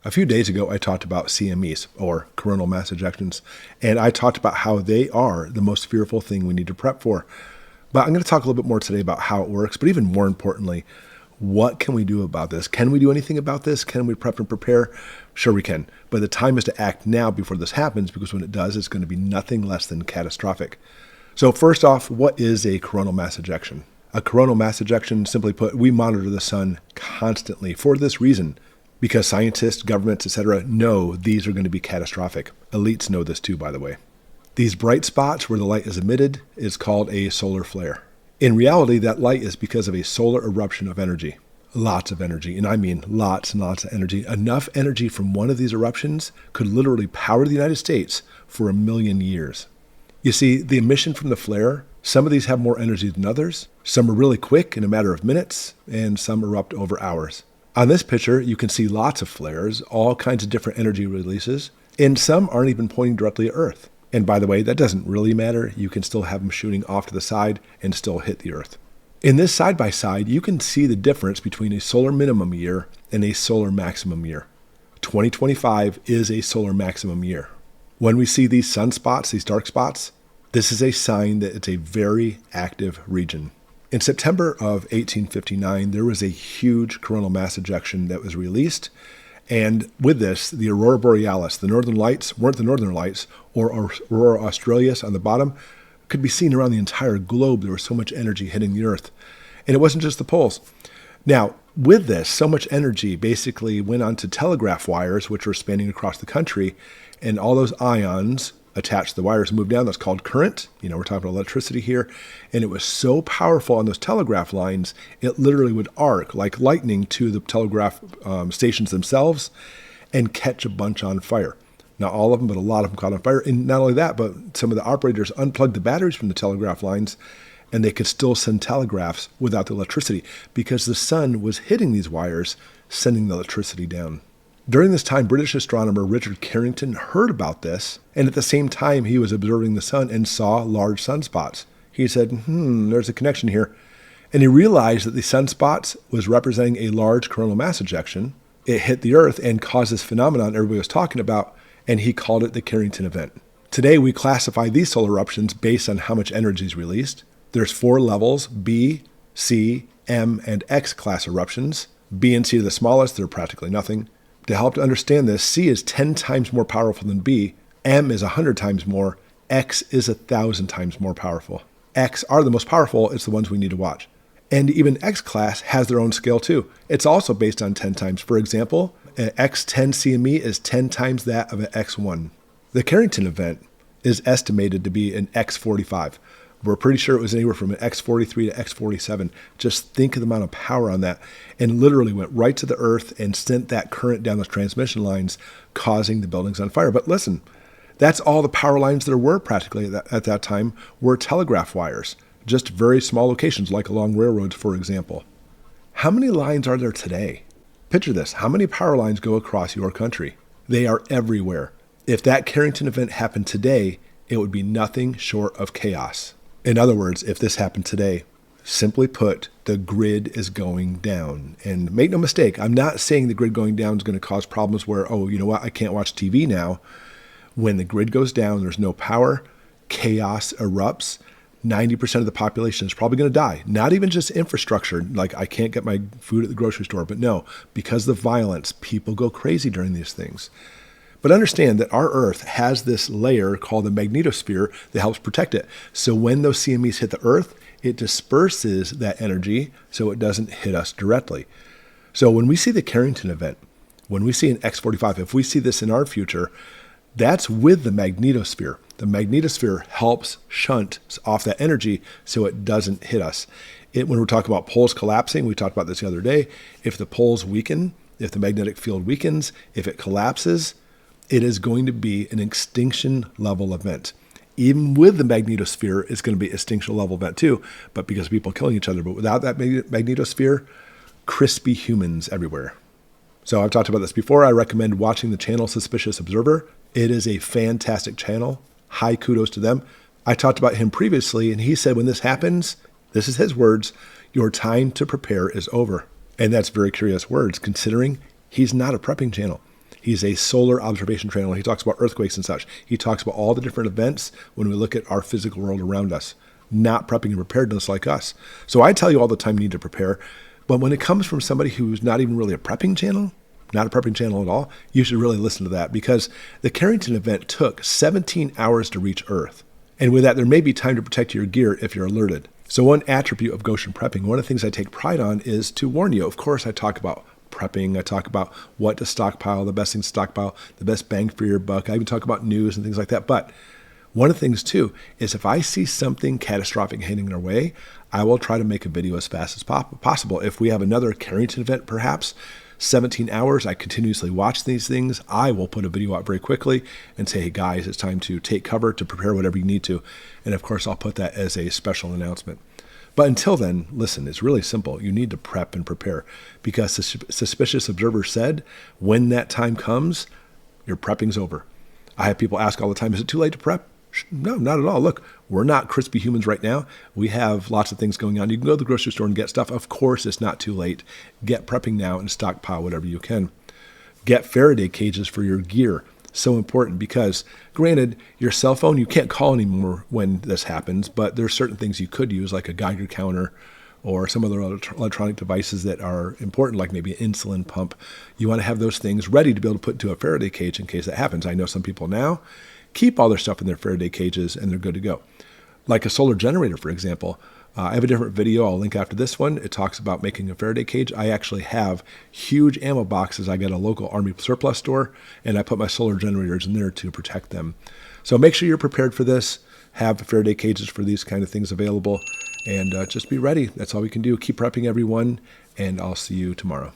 A few days ago, I talked about CMEs, or coronal mass ejections, and I talked about how they are the most fearful thing we need to prep for. But I'm going to talk a little bit more today about how it works, but even more importantly, what can we do about this? Can we do anything about this? Can we prep and prepare? Sure we can, but the time is to act now before this happens, because when it does, it's going to be nothing less than catastrophic. So first off, what is a coronal mass ejection? A coronal mass ejection, simply put, we monitor the sun constantly for this reason, because scientists, governments, etc. know these are going to be catastrophic. Elites know this too, by the way. These bright spots where the light is emitted is called a solar flare. In reality, that light is because of a solar eruption of energy. Lots of energy, and I mean lots and lots of energy. Enough energy from one of these eruptions could literally power the United States for 1 million years. You see, the emission from the flare, some of these have more energy than others. Some are really quick in a matter of minutes, and some erupt over hours. On this picture, you can see lots of flares, all kinds of different energy releases, and some aren't even pointing directly at Earth. And by the way, that doesn't really matter. You can still have them shooting off to the side and still hit the Earth. In this side-by-side, you can see the difference between a solar minimum year and a solar maximum year. 2025 is a solar maximum year. When we see these sunspots, these dark spots, this is a sign that it's a very active region. In September of 1859, there was a huge coronal mass ejection that was released. And with this, the Aurora Borealis, the northern lights, weren't the northern lights, or Aurora Australis on the bottom, could be seen around the entire globe. There was so much energy hitting the Earth. And it wasn't just the poles. Now, with this, so much energy basically went onto telegraph wires, which were spanning across the country, and all those ions attached to the wires moved down. That's called current. We're talking about electricity here. And it was so powerful on those telegraph lines, it literally would arc like lightning to the telegraph stations themselves and catch a bunch on fire. Not all of them, but a lot of them caught on fire. And not only that, but some of the operators unplugged the batteries from the telegraph lines, and they could still send telegraphs without the electricity because the sun was hitting these wires, sending the electricity down. During this time, British astronomer Richard Carrington heard about this, and at the same time he was observing the sun and saw large sunspots. He said, there's a connection here. And he realized that the sunspots was representing a large coronal mass ejection. It hit the Earth and caused this phenomenon everybody was talking about, and he called it the Carrington event. Today, we classify these solar eruptions based on how much energy is released. There's 4 levels: B, C, M, and X class eruptions. B and C are the smallest, they're practically nothing. To help to understand this, C is 10 times more powerful than B, M is 100 times more, X is 1,000 times more powerful. X are the most powerful, it's the ones we need to watch. And even X class has their own scale too. It's also based on 10 times. For example, an X10 CME is 10 times that of an X1. The Carrington event is estimated to be an X45. We're pretty sure it was anywhere from an X43 to X47. Just think of the amount of power on that, and literally went right to the Earth and sent that current down those transmission lines, causing the buildings on fire. But listen, that's all the power lines there were practically at that time were telegraph wires, just very small locations like along railroads, for example. How many lines are there today? Picture this. How many power lines go across your country? They are everywhere. If that Carrington event happened today, it would be nothing short of chaos. In other words, if this happened today, simply put, the grid is going down. And make no mistake, I'm not saying the grid going down is going to cause problems where, I can't watch TV now. When the grid goes down, there's no power, chaos erupts, 90% of the population is probably going to die. Not even just infrastructure, like I can't get my food at the grocery store, but no, because of the violence, people go crazy during these things. But understand that our Earth has this layer called the magnetosphere that helps protect it. So when those CMEs hit the Earth, it disperses that energy so it doesn't hit us directly. So when we see the Carrington event, when we see an X45, if we see this in our future, that's with the magnetosphere. The magnetosphere helps shunt off that energy so it doesn't hit us. When we're talking about poles collapsing, we talked about this the other day, if the poles weaken, if the magnetic field weakens, if it collapses, it is going to be an extinction level event. Even with the magnetosphere, it's going to be an extinction level event too, but because of people killing each other. But without that magnetosphere, crispy humans everywhere. So I've talked about this before. I recommend watching the channel Suspicious Observer. It is a fantastic channel. High kudos to them. I talked about him previously, and he said when this happens, this is his words, your time to prepare is over. And that's very curious words, considering he's not a prepping channel. He's a solar observation channel. He talks about earthquakes and such. He talks about all the different events when we look at our physical world around us, not prepping and preparedness like us. So I tell you all the time, you need to prepare. But when it comes from somebody who's not even really a prepping channel, not a prepping channel at all, you should really listen to that, because the Carrington event took 17 hours to reach Earth. And with that, there may be time to protect your gear if you're alerted. So one attribute of Goshen prepping, one of the things I take pride on, is to warn you. Of course, I talk about prepping. I talk about what to stockpile, the best thing to stockpile, the best bang for your buck. I even talk about news and things like that. But one of the things, too, is if I see something catastrophic heading our way, I will try to make a video as fast as possible. If we have another Carrington event, perhaps, 17 hours, I continuously watch these things, I will put a video out very quickly and say, hey guys, it's time to take cover, to prepare whatever you need to. And of course, I'll put that as a special announcement. But until then, listen, it's really simple. You need to prep and prepare, because the suspicious observer said, when that time comes, your prepping's over. I have people ask all the time, is it too late to prep? No, not at all. Look, we're not crispy humans right now. We have lots of things going on. You can go to the grocery store and get stuff. Of course, it's not too late. Get prepping now and stockpile whatever you can. Get Faraday cages for your gear. So important, because granted, your cell phone, you can't call anymore when this happens, but there's certain things you could use, like a Geiger counter or some other electronic devices that are important, like maybe an insulin pump. You want to have those things ready to be able to put into a Faraday cage in case that happens. I know some people now keep all their stuff in their Faraday cages and they're good to go. Like a solar generator, for example. I have a different video I'll link after this one. It talks about making a Faraday cage. I actually have huge ammo boxes. I get a local Army surplus store, and I put my solar generators in there to protect them. So make sure you're prepared for this. Have Faraday cages for these kind of things available, and just be ready. That's all we can do. Keep prepping, everyone, and I'll see you tomorrow.